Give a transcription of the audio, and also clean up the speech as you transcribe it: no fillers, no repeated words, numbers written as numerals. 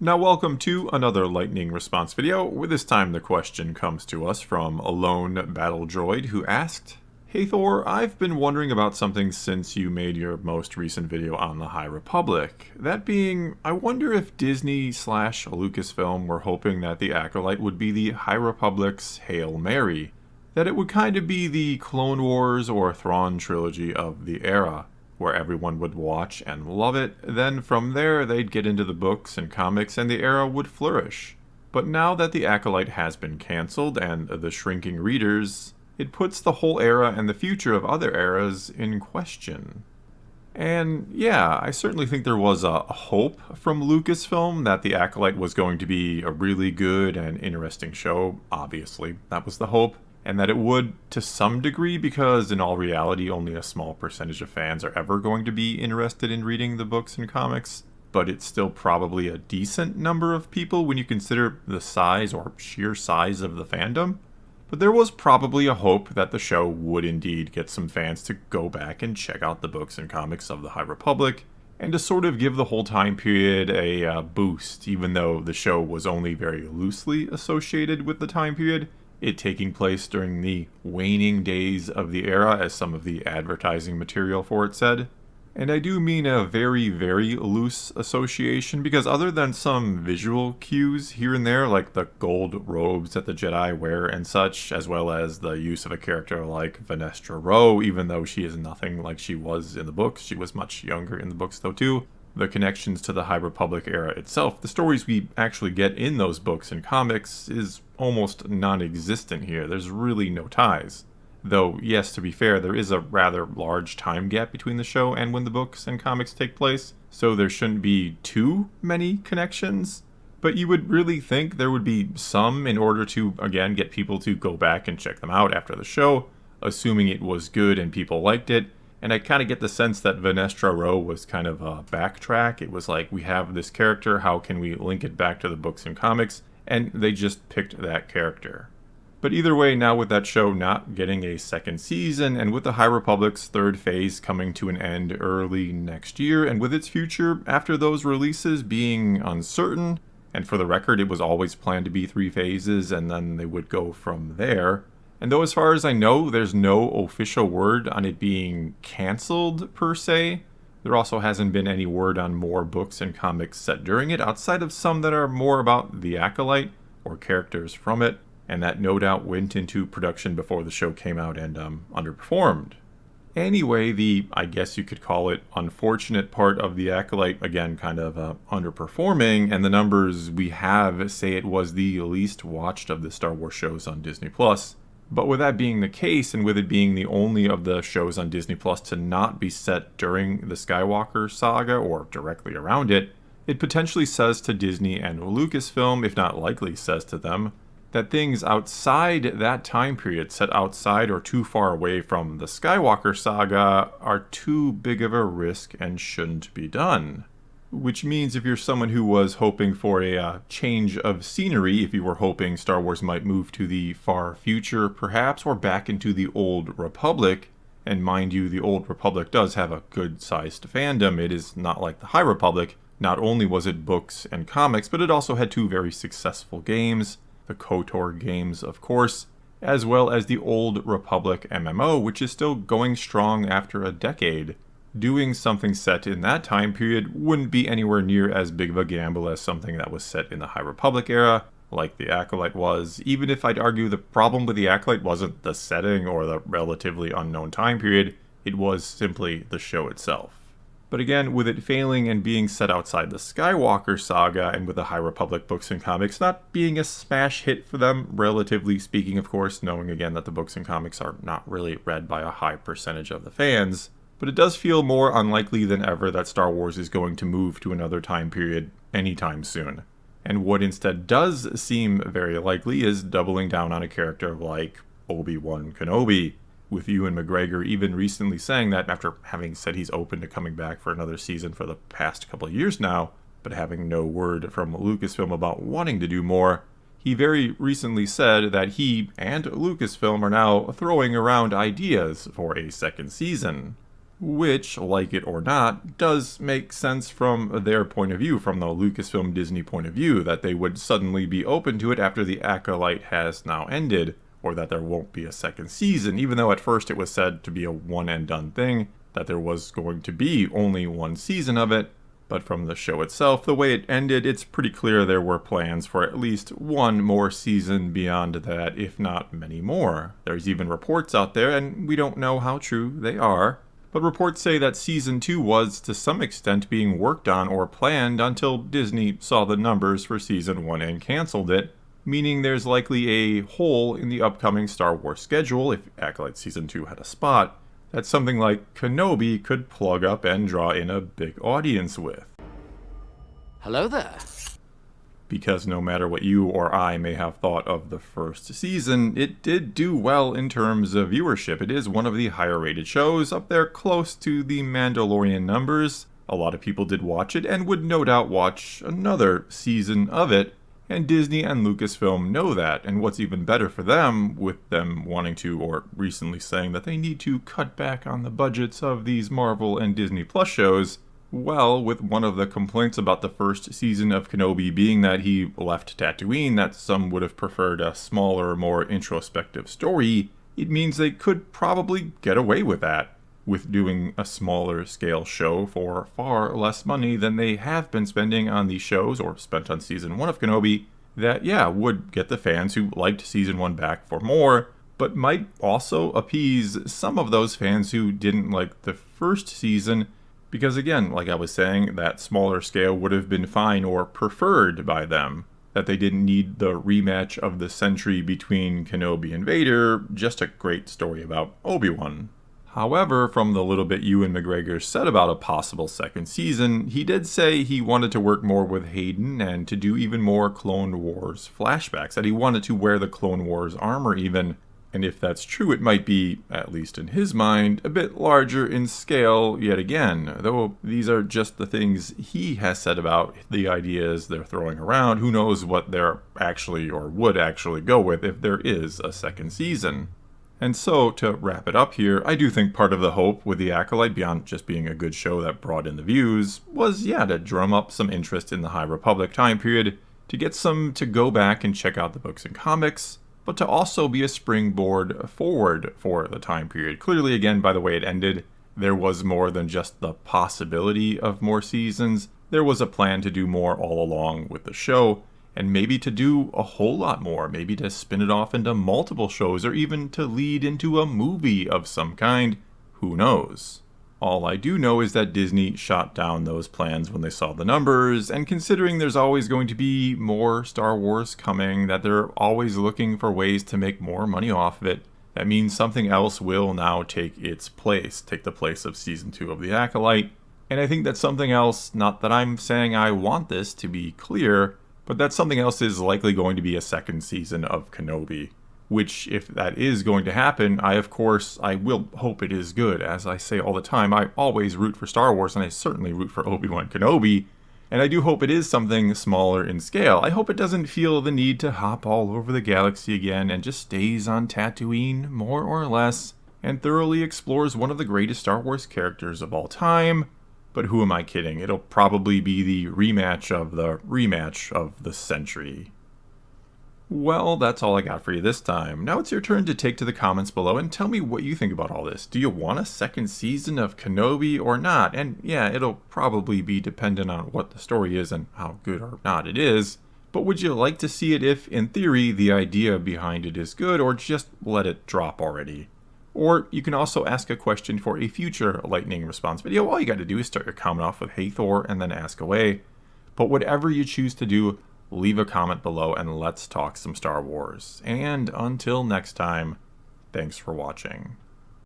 Now welcome to another lightning response video, where this time the question comes to us from a lone battle droid who asked, "Hey Thor, I've been wondering about something since you made your most recent video on the High Republic. That being, I wonder if Disney/Lucasfilm were hoping that the Acolyte would be the High Republic's Hail Mary. That it would kind of be the Clone Wars or Thrawn trilogy of the era, where everyone would watch and love it, then from there they'd get into the books and comics and the era would flourish. But now that the Acolyte has been cancelled and the shrinking readers, it puts the whole era and the future of other eras in question." And yeah, I certainly think there was a hope from Lucasfilm that the Acolyte was going to be a really good and interesting show. Obviously, that was the hope. And that it would, to some degree, because in all reality only a small percentage of fans are ever going to be interested in reading the books and comics. But it's still probably a decent number of people when you consider the size or sheer size of the fandom. But there was probably a hope that the show would indeed get some fans to go back and check out the books and comics of the High Republic, and to sort of give the whole time period a boost, even though the show was only very loosely associated with the time period, it taking place during the waning days of the era, as some of the advertising material for it said. And I do mean a very, very loose association, because other than some visual cues here and there, like the gold robes that the Jedi wear and such, as well as the use of a character like Venestra Rowe, even though she is nothing like she was in the books, she was much younger in the books though too, the connections to the High Republic era itself, the stories we actually get in those books and comics, is almost non-existent here. There's really no ties. Though, yes, to be fair, there is a rather large time gap between the show and when the books and comics take place, so there shouldn't be too many connections. But you would really think there would be some in order to, again, get people to go back and check them out after the show, assuming it was good and people liked it. And I kind of get the sense that Venestra Rowe was kind of a backtrack. It was like, we have this character, how can we link it back to the books and comics? And they just picked that character. But either way, now with that show not getting a second season, and with the High Republic's third phase coming to an end early next year, and with its future after those releases being uncertain, and for the record, it was always planned to be 3 phases, and then they would go from there. And though as far as I know, there's no official word on it being cancelled per se, there also hasn't been any word on more books and comics set during it, outside of some that are more about the Acolyte, or characters from it, and that no doubt went into production before the show came out and underperformed. Anyway, the, I guess you could call it, unfortunate part of the Acolyte, again, kind of underperforming, and the numbers we have say it was the least watched of the Star Wars shows on Disney+. But with that being the case, and with it being the only of the shows on Disney Plus to not be set during the Skywalker saga or directly around it, it potentially says to Disney and Lucasfilm, if not likely says to them, that things outside that time period, set outside or too far away from the Skywalker saga, are too big of a risk and shouldn't be done. Which means if you're someone who was hoping for a change of scenery, if you were hoping Star Wars might move to the far future perhaps, or back into the Old Republic, and mind you, the Old Republic does have a good-sized fandom, it is not like the High Republic. Not only was it books and comics, but it also had 2 very successful games, the KOTOR games of course, as well as the Old Republic MMO, which is still going strong after a decade. Doing something set in that time period wouldn't be anywhere near as big of a gamble as something that was set in the High Republic era, like the Acolyte was, even if I'd argue the problem with the Acolyte wasn't the setting or the relatively unknown time period, it was simply the show itself. But again, with it failing and being set outside the Skywalker saga, and with the High Republic books and comics not being a smash hit for them, relatively speaking of course, knowing again that the books and comics are not really read by a high percentage of the fans, but it does feel more unlikely than ever that Star Wars is going to move to another time period anytime soon. And what instead does seem very likely is doubling down on a character like Obi-Wan Kenobi, with Ewan McGregor even recently saying that after having said he's open to coming back for another season for the past couple of years now, but having no word from Lucasfilm about wanting to do more, he very recently said that he and Lucasfilm are now throwing around ideas for a second season. which, like it or not, does make sense from their point of view, from the Lucasfilm Disney point of view, that they would suddenly be open to it after the Acolyte has now ended, or that there won't be a second season, even though at first it was said to be a one-and-done thing, that there was going to be only one season of it. But from the show itself, the way it ended, it's pretty clear there were plans for at least one more season beyond that, if not many more. There's even reports out there, and we don't know how true they are, but reports say that Season 2 was, to some extent, being worked on or planned until Disney saw the numbers for Season 1 and canceled it, meaning there's likely a hole in the upcoming Star Wars schedule, if Acolyte Season 2 had a spot, that something like Kenobi could plug up and draw in a big audience with. Hello there. Because no matter what you or I may have thought of the first season, it did do well in terms of viewership. It is one of the higher rated shows, up there close to the Mandalorian numbers. A lot of people did watch it and would no doubt watch another season of it. And Disney and Lucasfilm know that, and what's even better for them, with them wanting to, or recently saying that they need to cut back on the budgets of these Marvel and Disney Plus shows, well, with one of the complaints about the first season of Kenobi being that he left Tatooine, that some would have preferred a smaller, more introspective story, it means they could probably get away with that, with doing a smaller scale show for far less money than they have been spending on these shows, or spent on Season 1 of Kenobi, that, would get the fans who liked Season 1 back for more, but might also appease some of those fans who didn't like the first season, because again, like I was saying, that smaller scale would have been fine or preferred by them, that they didn't need the rematch of the century between Kenobi and Vader, just a great story about Obi-Wan. However, from the little bit Ewan McGregor said about a possible second season, he did say he wanted to work more with Hayden and to do even more Clone Wars flashbacks, that he wanted to wear the Clone Wars armor even, and if that's true, it might be, at least in his mind, a bit larger in scale yet again, though these are just the things he has said about the ideas they're throwing around. Who knows what they're actually, or would actually go with if there is a second season. And so, to wrap it up here, I do think part of the hope with The Acolyte, beyond just being a good show that brought in the views, was, to drum up some interest in the High Republic time period, to get some to go back and check out the books and comics, but to also be a springboard forward for the time period. Clearly, again, by the way it ended, there was more than just the possibility of more seasons. There was a plan to do more all along with the show, and maybe to do a whole lot more, maybe to spin it off into multiple shows, or even to lead into a movie of some kind. Who knows? All I do know is that Disney shot down those plans when they saw the numbers, and considering there's always going to be more Star Wars coming, that they're always looking for ways to make more money off of it, that means something else will now take its place, take the place of Season 2 of The Acolyte. And I think that something else, not that I'm saying I want this to be clear, but that something else is likely going to be a second season of Kenobi. Which, if that is going to happen, I will hope it is good. As I say all the time, I always root for Star Wars, and I certainly root for Obi-Wan Kenobi. And I do hope it is something smaller in scale. I hope it doesn't feel the need to hop all over the galaxy again and just stays on Tatooine, more or less, and thoroughly explores one of the greatest Star Wars characters of all time. But who am I kidding? It'll probably be the rematch of the century. Well, that's all I got for you this time. Now it's your turn to take to the comments below and tell me what you think about all this. Do you want a second season of Kenobi or not? And it'll probably be dependent on what the story is and how good or not it is. But would you like to see it if, in theory, the idea behind it is good, or just let it drop already? Or you can also ask a question for a future lightning response video. All you got to do is start your comment off with "Hey Thor" and then ask away. But whatever you choose to do, leave a comment below and let's talk some Star Wars. And until next time, thanks for watching.